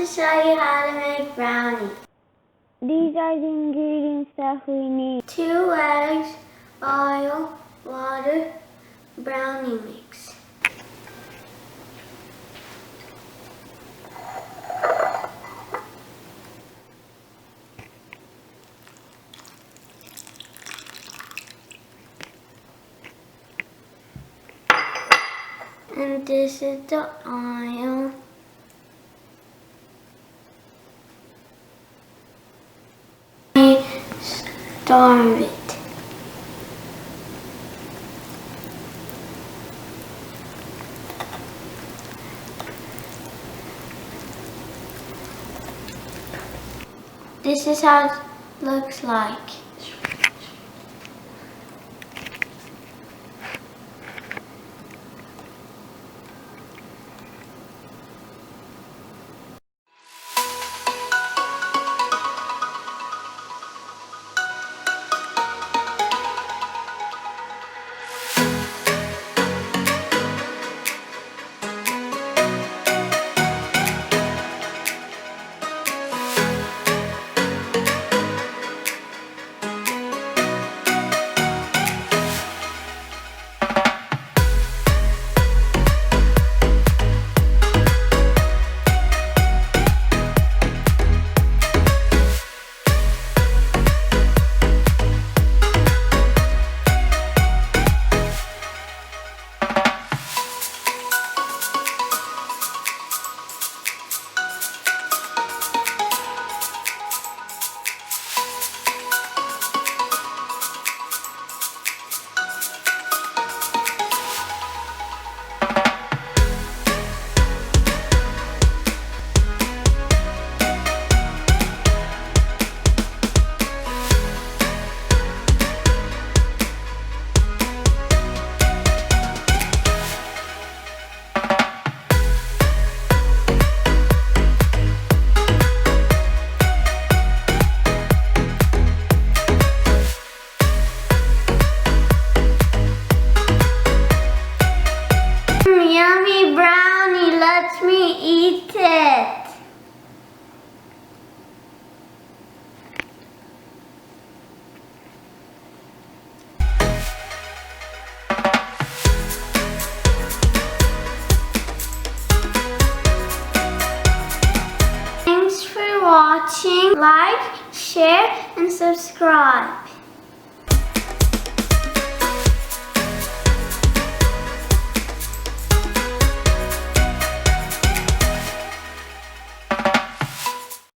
to show you how to make brownies. These are the ingredients that we need. 2 eggs, oil, water, brownie mix. And this is the oil. Stir it. This is how it looks like. Yummy brownie, let me eat it. Thanks for watching. Like, share, and subscribe.